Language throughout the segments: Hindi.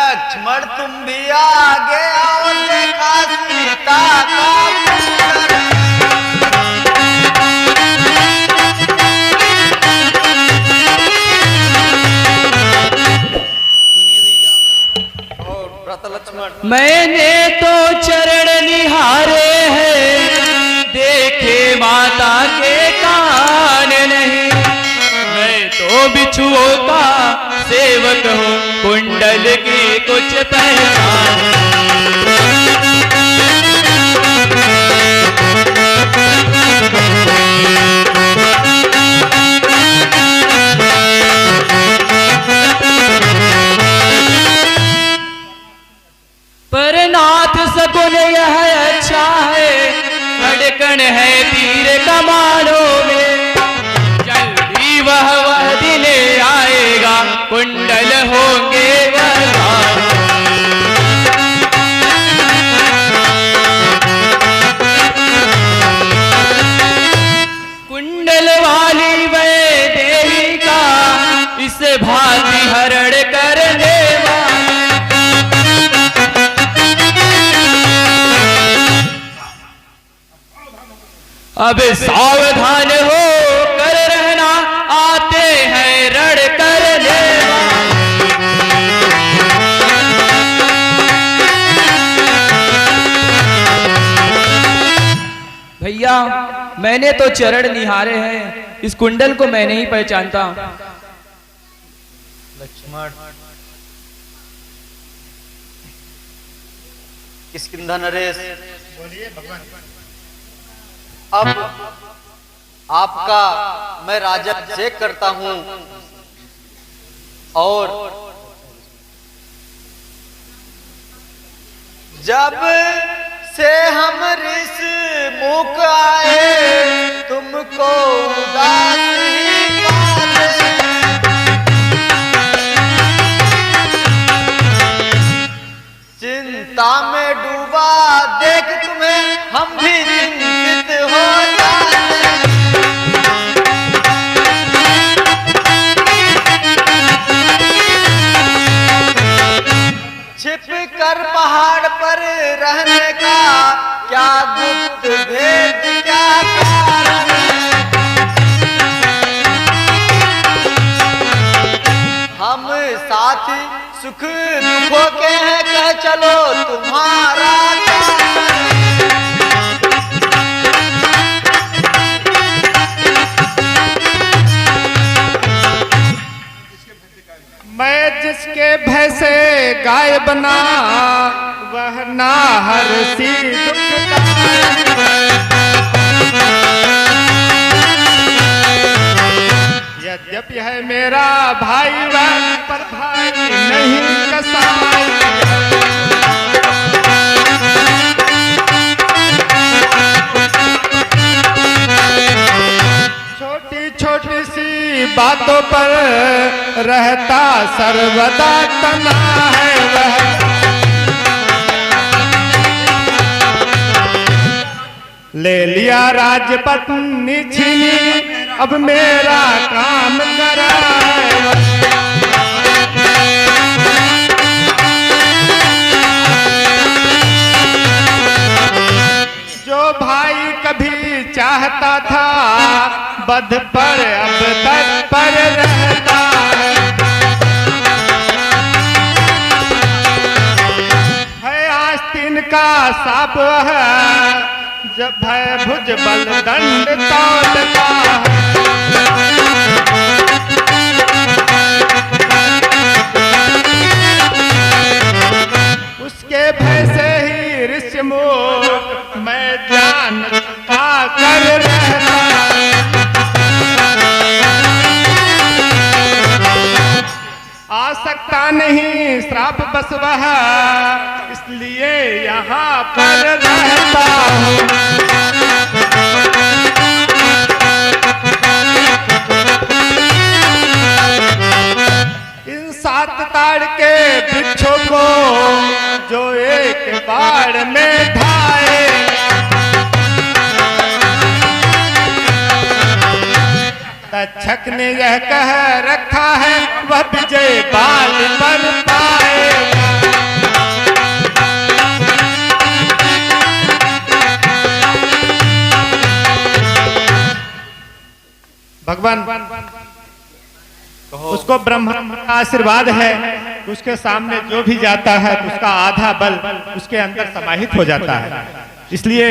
लक्ष्मण तुम भी आगे आओ, देखा सीता का पुत्र। सुनिए भैया और भ्राता लक्ष्मण। मैंने तो चरण निहारे हैं, देखे माता के कान नहीं। मैं तो बिच्छुओं का सेवक हूँ, कुंडल की कुछ पहचान। पर नाथ सगुन यह अच्छा है, धड़कन है तीर कमानों में। जल्दी वह दिन आएगा, कुंडल होंगे वरदान। कुंडल वाली वह देवी का, इस भांति हरण करने वाली। अब सावधान हो कर रहना, आते हैं रण करने वाले। भैया मैंने तो चरण निहारे हैं, इस कुंडल को मैं नहीं पहचानता। लक्ष्मण किष्किंधा नरेश, बोलिए भगवान। अब आपका मैं राज्याभिषेक करता हूं और जब से हम ऋष मुख आए, तुमको उदास ही पाते। चिंता में डूबा देख तुम्हें हम भी चिंतित हो जाते। छिप कर पहाड़ पर रहने का क्या गुप्त भेद, क्या कारण है? हम साथी सुख दुखों के हैं, कह चलो तुम्हारा मैं जिसके भय से गाय बना, वह ना हरसी दुखता। यद्यपि है मेरा भाई वह, पर भाई नहीं कसाई। छोटी छोटी सी बातों पर रहता सर्वदा तना है वह। ले लिया राजपत्नी छीनी, अब मेरा काम करा है। जो भाई कभी चाहता था, बध पर अब तक पर रहता है। आस्तीन का साप है, जब है भुज बल दंड तौलता है। उसके भय से ही ऋषिमुख मैं जान का कर रहता। आ सकता नहीं श्राप बस वह, इसलिए यहाँ पर रहता हूँ। इन 7 ताड़ के वृक्षों को जो एक बार में ढाए, तक्षक ने यह कह रखा है, वह विजय बाल पर पाए। ब्रह्मा का आशीर्वाद है, उसके सामने जो भी जाता है उसका आधा बल उसके अंदर समाहित हो जाता है। इसलिए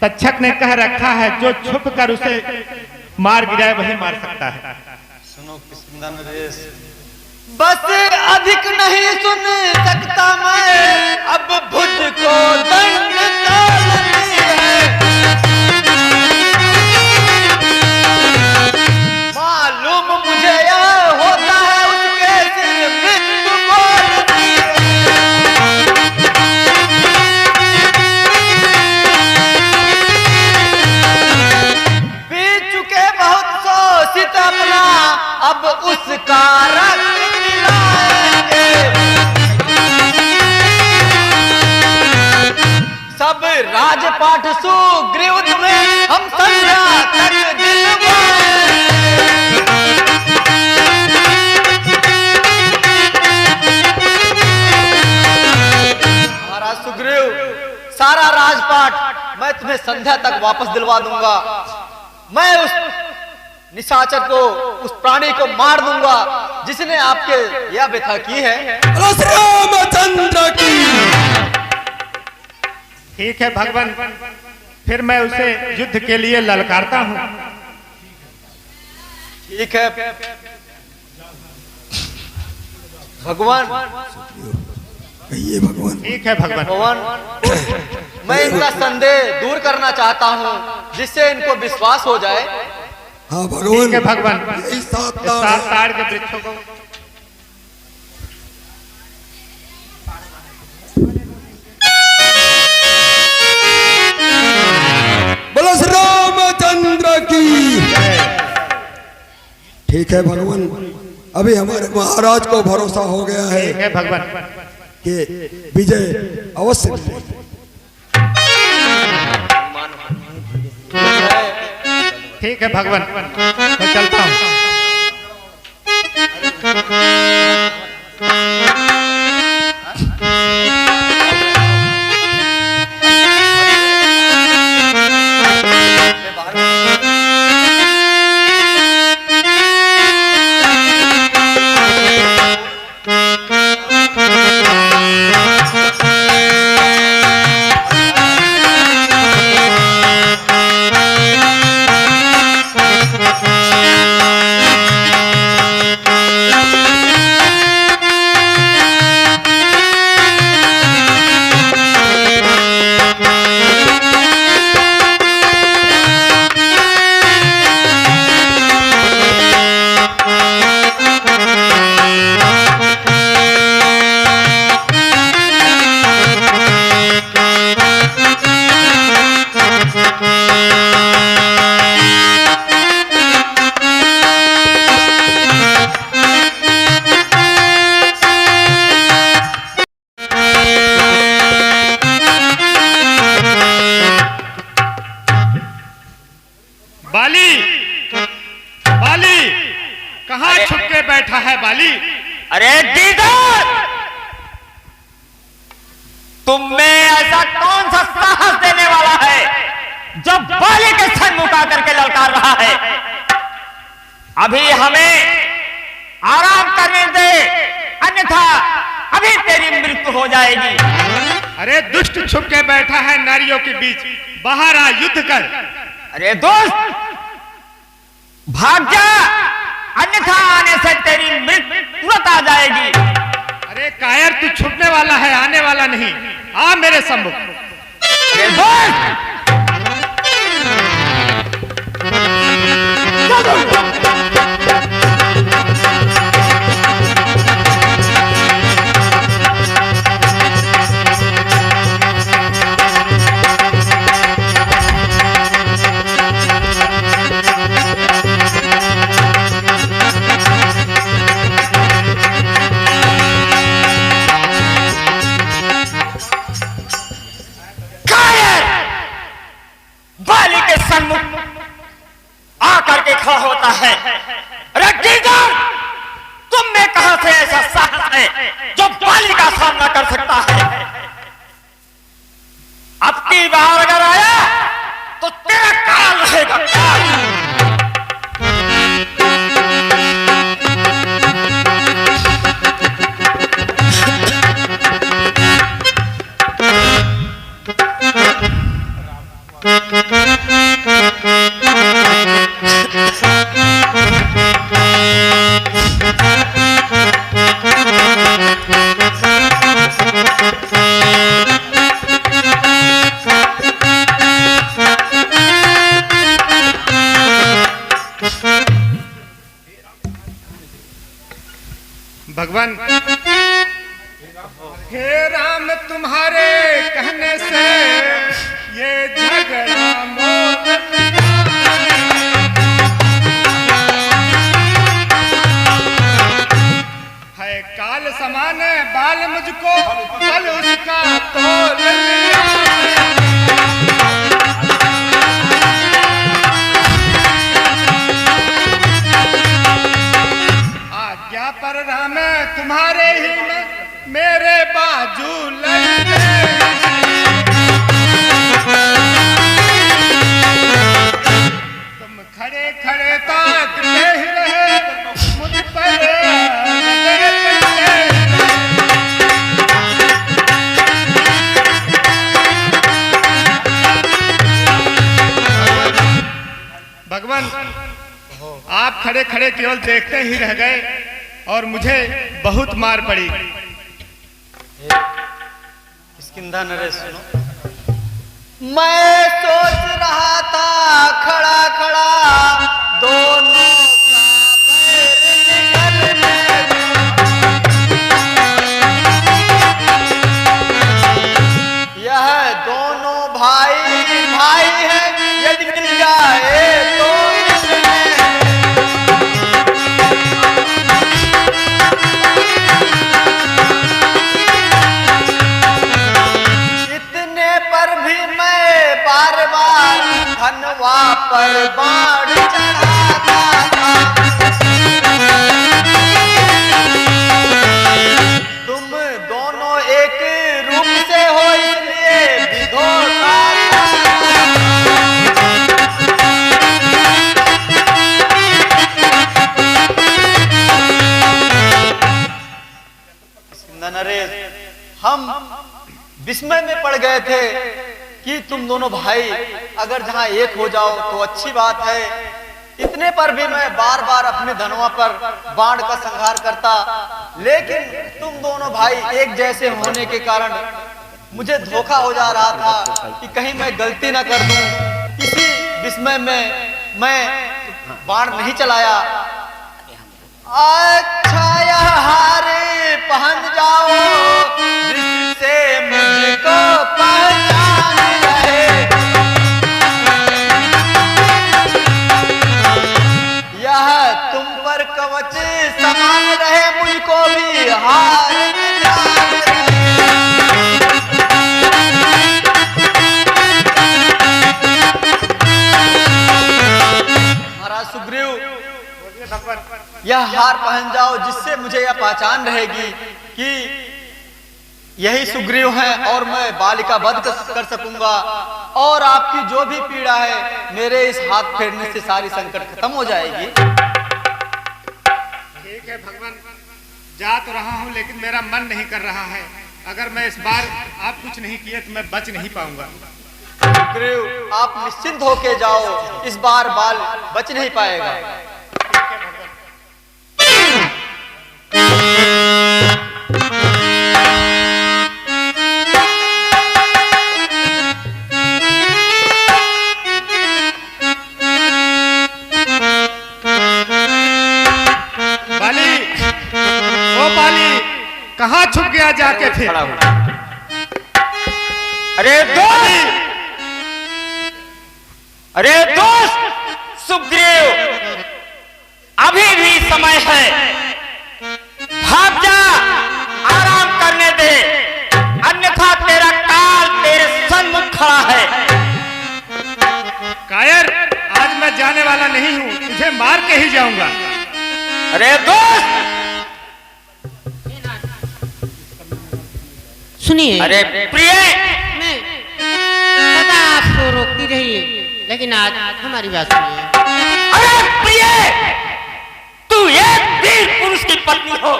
तक्षक ने कह रखा है जो छुप कर उसे मार गिराए वही मार सकता है। सुनो किस्मदान नरेश, बस अधिक नहीं सुन सकता मैं, अब भुज को दंड तोड़नी है। मालूम मुझे यह होता है उसके सिर मृत्यु बोलती है। पी चुके बहुत शोषित अपना, अब उसका रक्त पिलाएंगे। सब राजपाट सुग्रीव में हम संध्या तक दिलवाएंगे। महाराज सुग्रीव, सारा राजपाट मैं तुम्हें संध्या तक वापस दिलवा दूंगा। मैं उस निशाचर को, उस प्राणी को मार दूंगा जिसने आपके यह व्यथा की है। रामचंद्र की। ठीक है भगवान, फिर मैं उसे युद्ध के लिए ललकारता हूँ। ठीक है भगवान। ये भगवान। ठीक है भगवान। भगवान, मैं इनका संदेह दूर करना चाहता हूँ जिससे इनको विश्वास हो जाए। हाँ भगवान। ठीक है भगवान। यही सात ताड़ के वृक्षों को बोलो श्री रामचंद्र की। ठीक है भगवान, अभी हमारे महाराज को भरोसा हो गया है। ठीक है भगवान कि विजय अवश्य मिलेगी। ठीक है भगवान, मैं चलता हूँ। कहाँ छुप के बैठा है बाली? अरे गीदड़, तुम में ऐसा कौन सा साहस देने वाला है जो बाली के सन्मुख आकर के ललकार रहा है? अभी हमें आराम करने दे, अन्यथा अभी तेरी मृत्यु हो जाएगी। अरे दुष्ट छुप के बैठा है नारियों के बीच, बाहर आ युद्ध कर। अरे दोस्त, भाग जा, अन्यथा आने से तेरी मृत्यु तुरंत आ जाएगी। अरे कायर, तू छुपने वाला है, आने वाला नहीं। आ मेरे सम्मुख। अरे दोस्त, आकर के खड़ा होता है। अरे गीदड़, तुम में कहां से ऐसा साहस है जो बाली का सामना कर सकता है? अब की बार अगर आया तो तेरा काल रहेगा, काल। हे राम तुम्हारे कहने से ये झगड़ा मोल है काल समान बाल मुझको कल उसका तोल लिया। आज्ञा पर राम तुम्हारे ही में मेरे बाजू लगे। तुम खड़े खड़े ताकते ही रहे मुझ पर भगवान, आप खड़े खड़े केवल देखते ही रह गए और मुझे बहुत मार पड़ी। किष्किंधा नरेश सुनो। मैं सोच रहा था खड़ा खड़ा दोनों का बैर निकलने। यह दोनों भाई भाई हैं, यदि मिल जाए तो धनवा पर बाण चढ़ाता था। तुम दोनों एक रूप से हो इसलिए विधोता नरेश, हम विस्मय में पड़ गए थे कि तुम दोनों भाई अगर जहां एक हो जाओ तो अच्छी बात है। इतने पर भी मैं बार बार अपने धनवा पर बाण का संहार करता, लेकिन तुम दोनों भाई एक जैसे होने के कारण मुझे धोखा हो जा रहा था कि कहीं मैं गलती ना कर दूं। इसी विस्मय में मैं बाण नहीं चलाया। अच्छा यह हारे पहन जाओ जिससे मुझको पहचान रहे। यह तुम पर कवच समान रहे, मुझको भी हार जान रहे। महाराज सुग्रीव, यह हार पहन जाओ जिससे मुझे यह पहचान रहेगी कि यही सुग्रीव हैं और मैं बालिका वध कर सकूंगा और आपकी जो भी पीड़ा है मेरे इस हाथ फेरने से सारी संकट खत्म हो जाएगी। ठीक है भगवान, जा तो रहा हूँ लेकिन मेरा मन नहीं कर रहा है। अगर मैं इस बार आप कुछ नहीं किए तो मैं बच नहीं पाऊंगा। सुग्रीव, आप निश्चिंत होके जाओ, इस बार बाल बच नहीं पाएगा। कहाँ छुप गया जाके फिर? अरे दोस्त सुग्रीव, अभी भी समय है, भाग जा, आराम करने दे, अन्यथा तेरा काल तेरे सन्मुख खड़ा है। कायर, आज मैं जाने वाला नहीं हूँ, तुझे मार के ही जाऊंगा। अरे दोस्त सुनिए, अरे प्रिय, मैं सदा आपको रोकती रही, लेकिन आज हमारी बात सुनिए। अरे प्रिय, तू एक वीर पुरुष की पत्नी हो,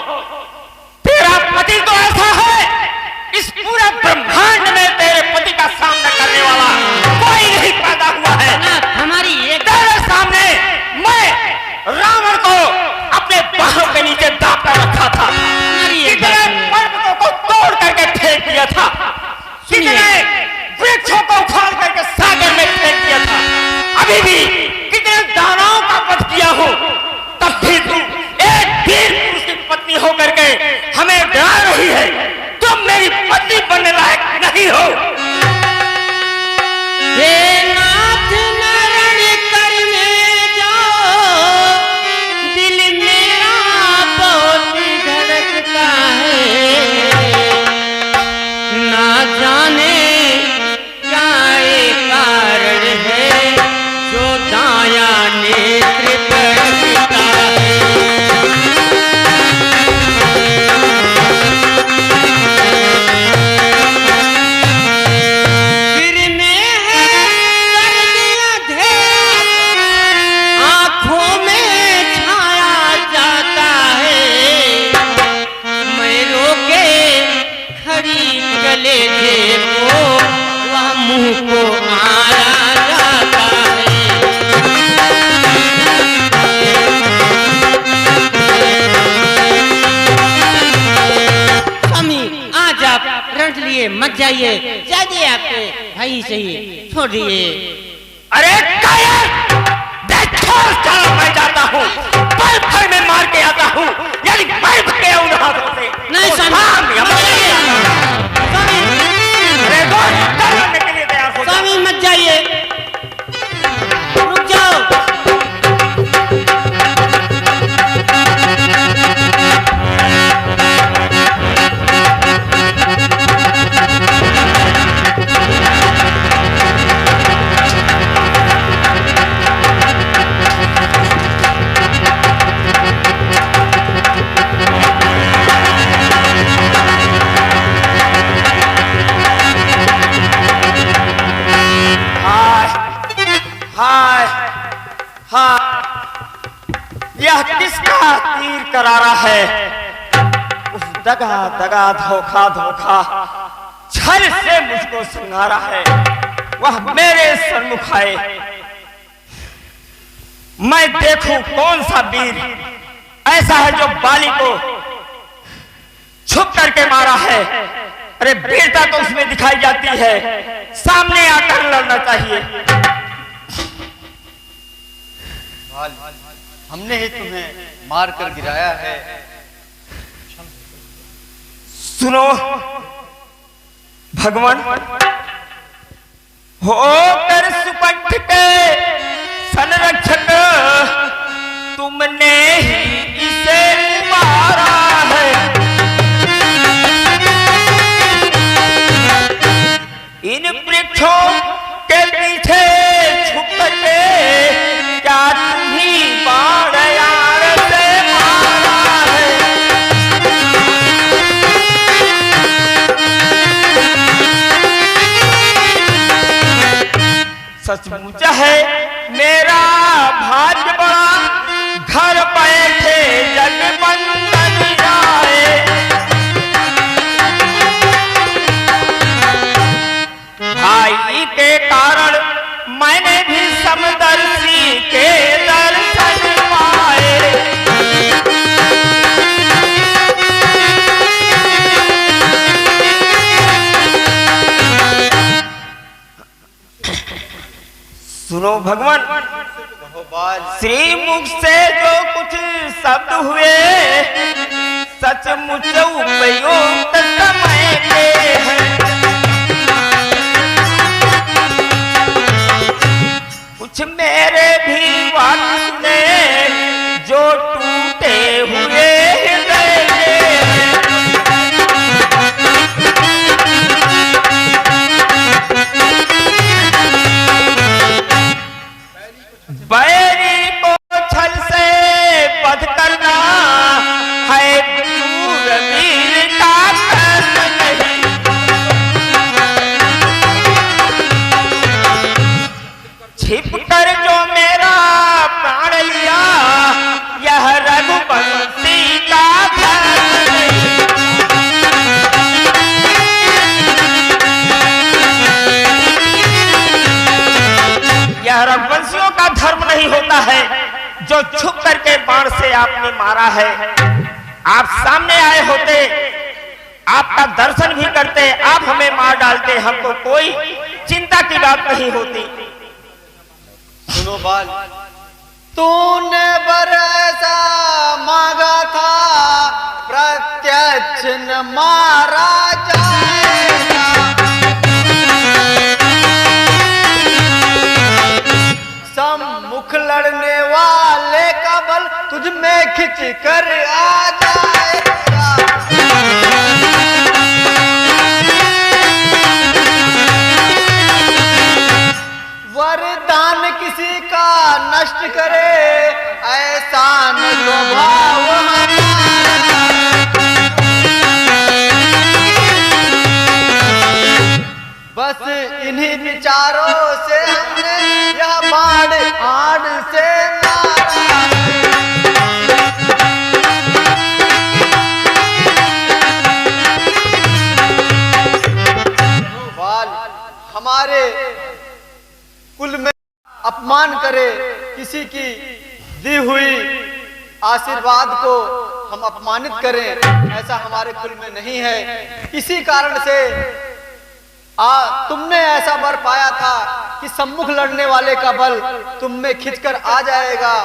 तेरा पति तो ऐसा है, इस पूरे ब्रह्मांड में तेरे पति का सामना करने वाला कोई नहीं पैदा हुआ है। हमारी एक तेरे सामने मैं रावण को अपने बाहों के नीचे दाब कर रखा था, कितने पर्वतों को तोड़ करके फेंक दिया था, कितने वृक्षों को उखाड़ करके सागर में फेंक दिया था, अभी भी कितने दानवों का वध किया हो, तब भी तू एक वीर पुरुष की पत्नी होकर के हमें डरा रही है। भेजे को वह मुंह को आया जाता है। स्वामी आज आप रट लिए मत जाइए, जाइए आपके भाई सही छोड़ दिए। अरे कायर, मैं जाता हूँ, पल भर में मार के आता हूँ, यानी मैं भगे उन हाथों से। नहीं स्वामी, अरे करने के लिए तैयार हो स्वामी मत जाइए, रुक जाओ। यह किसका तीर करारा है? उस दगा दगा धोखा धोखा छल से मुझको संगारा है। वह मेरे सन्मुख आए, मैं देखूं कौन सा वीर ऐसा है जो बाली को छुप करके मारा है। अरे वीरता तो उसमें दिखाई जाती है, सामने आकर लड़ना चाहिए। हमने ही तुम्हें मार कर गिराया है। सुनो भगवान, हो कर सुपथ के संरक्षक, तुमने ही इसे मारा है। इन वृक्षों के पीछे छुप के क्या तुम्ही बाण यार से मारा है? सचमुच है मेरा भाग्य बड़ा, घर बैठे जगबंदन जाए। भाई के कारण मैंने भी समदर्शी के दर्शन पाए। सुनो भगवान, श्री मुख से जो कुछ शब्द हुए सचमुच उपयुक्त समय के हैं। कुछ मेरे भी वाक्य सुने जो टूटे हुए हृदय के हैं। बैरी को छल से वध करना है शूरवीर का कर्म नहीं। छिप कर जो मेरा प्राण लिया यह रघुवंशी का धर्म नहीं। यह रघुवंशियों का धर्म नहीं होता है जो छुप करके बाण से आपने मारा है। आप सामने आए होते, आपका दर्शन भी करते, आप हमें मार डालते, हमको कोई चिंता की बात नहीं होती। सुनो बाल, तूने बरसा मांगा था, प्रत्यक्ष न मारा जाएगा। सम्मुख लड़ने वाले का बल तुझ में खिंच कर आ जाएगा। वरदान किसी का नष्ट करे ऐसा न स्वभाव हमारा। बस इन्हीं विचारों से हमने यह बाण आड़ से मारा। हमारे कुल में अपमान करे, किसी की दी हुई आशीर्वाद को हम अपमानित करें, ऐसा हमारे कुल में नहीं है। इसी कारण से तुमने ऐसा वर पाया था कि सम्मुख लड़ने वाले का बल तुम में खिंचकर आ जाएगा,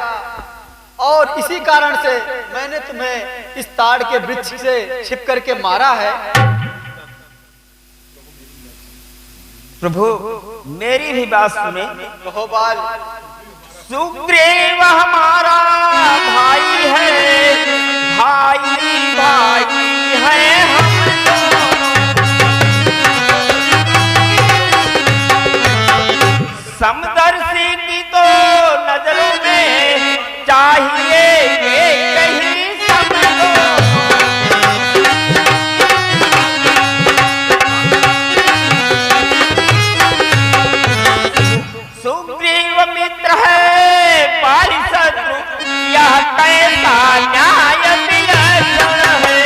और इसी कारण से मैंने तुम्हें इस ताड़ के वृक्ष से छिप करके मारा है। प्रभु मेरी भी बात सुने। कहो बाल। सुग्रीव हमारा भाई है, भाई भाई है हम समदर्शी की तो नजरों में चाहिए कि कहीं समझो। सुग्रीव मित्र है पारिशत्रु, यह कैसा न्याय विलक्षण है।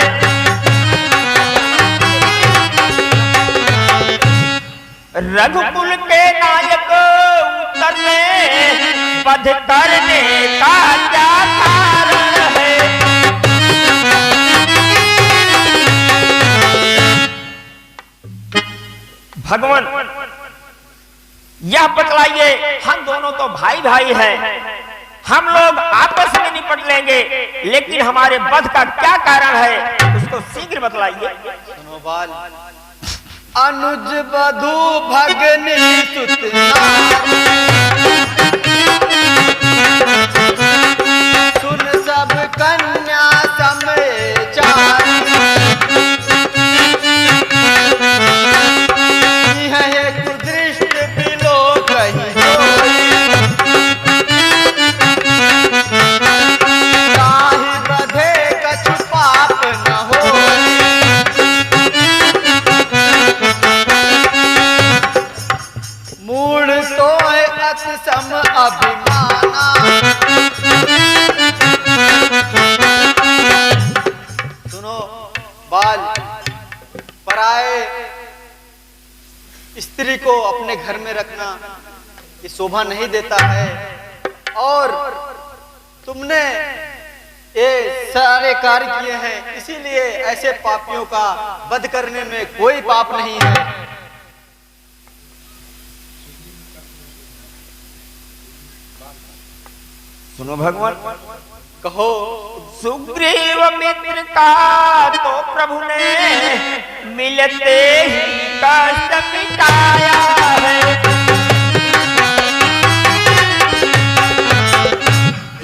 रघुकुल के नायक उतरने वध करने का क्या कारण है। भगवान यह बतलाइए, हम दोनों तो भाई भाई हैं, हम लोग आपस में निपट लेंगे, लेकिन हमारे वध का क्या कारण है उसको शीघ्र बतलाइए। सुनो बाल। अनुज बधू भगनी सुतना, सुन सब कन्या समाचार, यह कुदृष्ट बिलो कहीं ताहि बधे कछु पाप न हो। मूढ़ तो अति सम अभिमाना, सुनो बाल। पराए स्त्री को अपने घर में रखना ये शोभा नहीं देता है, और तुमने ये सारे कार्य किए हैं, इसीलिए ऐसे पापियों का वध करने में कोई पाप नहीं है। सुनो भगवान। कहो। सुग्रीव मित्र का तो प्रभु ने मिलते ही कष्ट मिटाया है।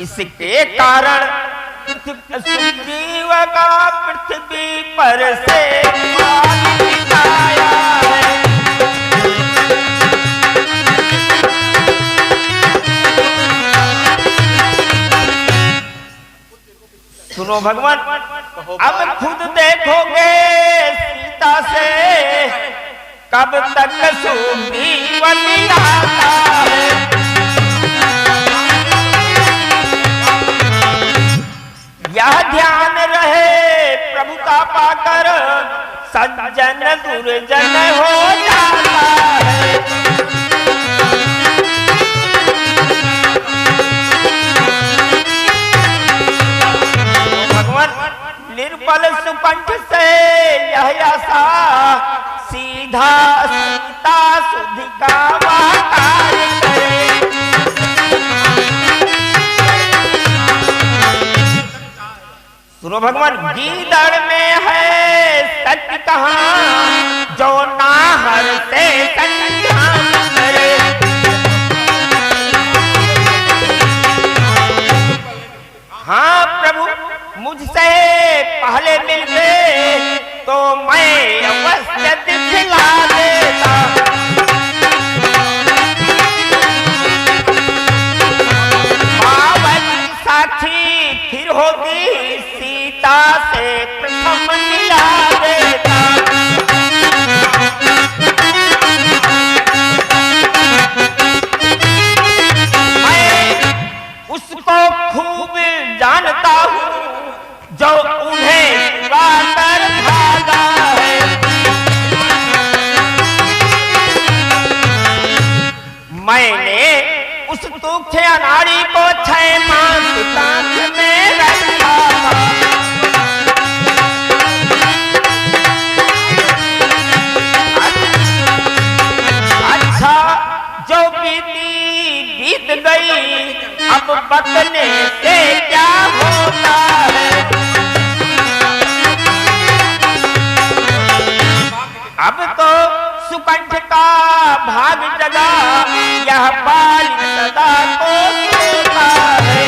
इसके कारण सुग्रीव का पृथ्वी पर से मिटाया है। सुनो भगवान, अब खुद देखोगे सीता से कब तक सुग्रीव मिलाता है। यह ध्यान रहे प्रभु का पाकर सज्जन दुर्जन हो जाता है। निर्बल सुकंठ से यह आशा सीधा सीता सुधि का वाकार करे। सुनो भगवान, गीदड़ में है सत्य कहाँ, जो नाहर से संधान करे। हाँ प्रभु, मुझसे पहले मिलते तो मैं अवश्य दिखला देता। पावन साक्षी फिर होगी सीता से प्रथम मिला देता। मैं उसको खूब जानता हूँ जो उन्हें वाकर भागा है। उठे अनाड़ी को छह मास कांच में रखा अच्छा जो बीती बीत गई अब बतने से क्या होता है। अब तो सुकंठ का भाग जगा यह बाल सदा को सोता है।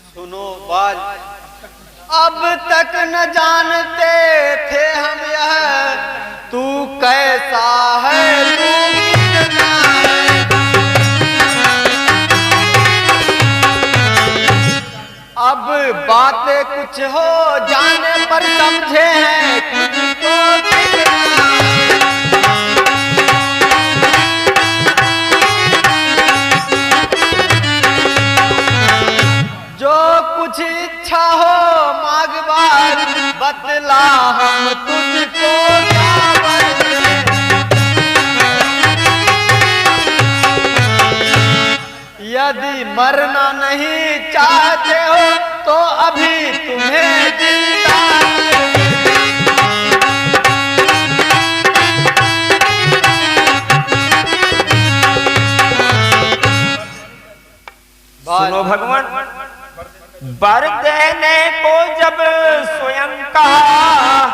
सुनो बाल, अब तक न जानते थे हम यह तू कैसा है, तू कितना है। अब बातें कुछ हो जाने पर समझे हैं तुझको कितना है। जो कुछ इच्छा हो मांग बार बतला हम तुझको क्या बदले। यदि मरना नहीं चाहते हो तो अभी तुम्हें जिंदा सुनो भगवान, वर देने को जब स्वयं कहा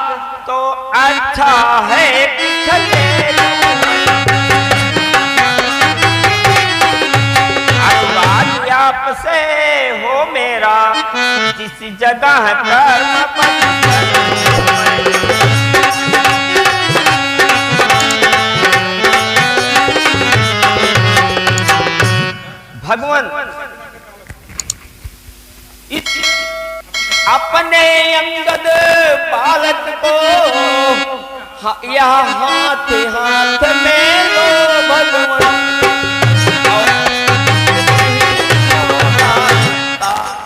तो अच्छा है पिछले अनुराग आपसे हो मेरा जिस जगह कर्म भगवान अपने अंगद बालक को यह हाथ हाथ में लो भगवान,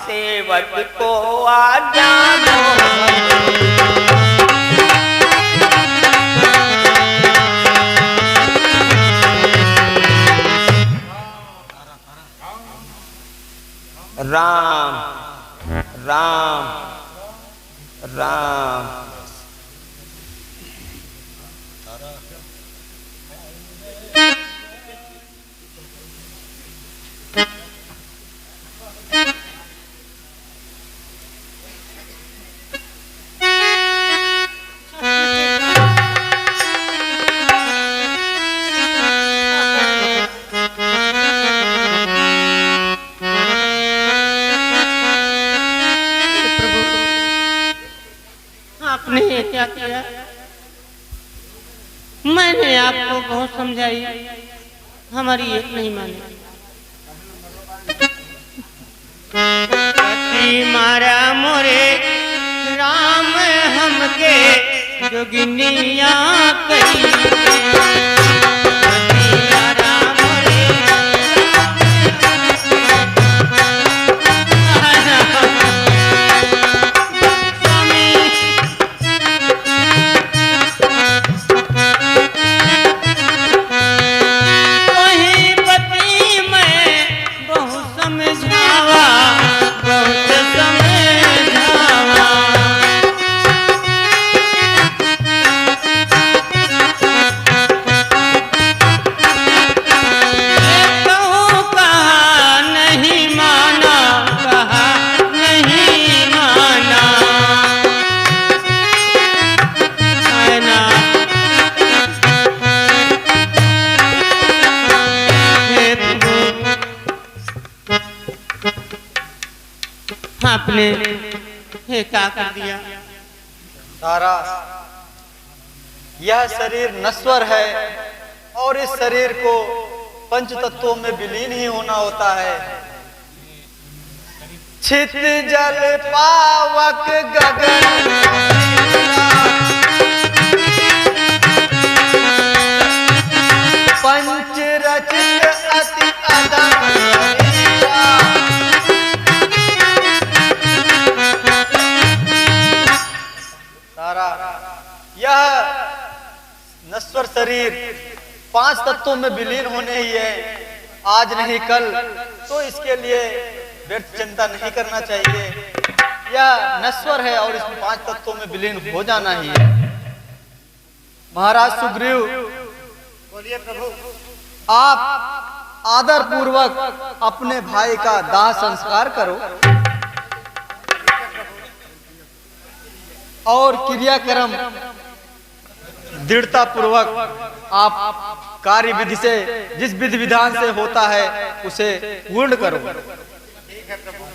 सेवक को आज्ञा दो। राम राम राम आपने ये क्या किया? मैंने आपको बहुत समझाई, हमारी एक नहीं मानी। पति मारा मोरे राम हमके जोगिनिया कही। आपने ये क्या कर दिया? तारा, यह शरीर नश्वर है और इस शरीर को पंच तत्वों में विलीन ही होना होता है। छित जल पावक गगन पंच रचित अति अदम तारा, यह शरीर 5 तत्वों में विलीन होने ही है, आज नहीं कल, तो इसके लिए व्यर्थ चिंता नहीं करना चाहिए। यह नश्वर है और इसमें 5 तत्वों में विलीन हो जाना ही है। महाराज सुग्रीव, बोलिए प्रभु। आप आदर पूर्वक अपने भाई का दाह संस्कार करो और क्रियाक्रम दृढ़ता पूर्वक आप कार्य विधि से, जिस विधि विधान से होता है उसे पूर्ण करो। ठीक है प्रभु।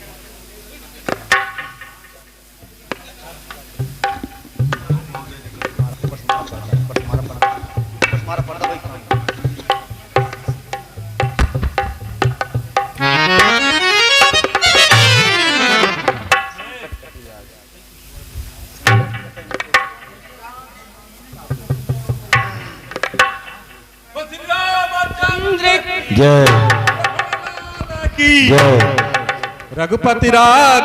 जय रघुपति राग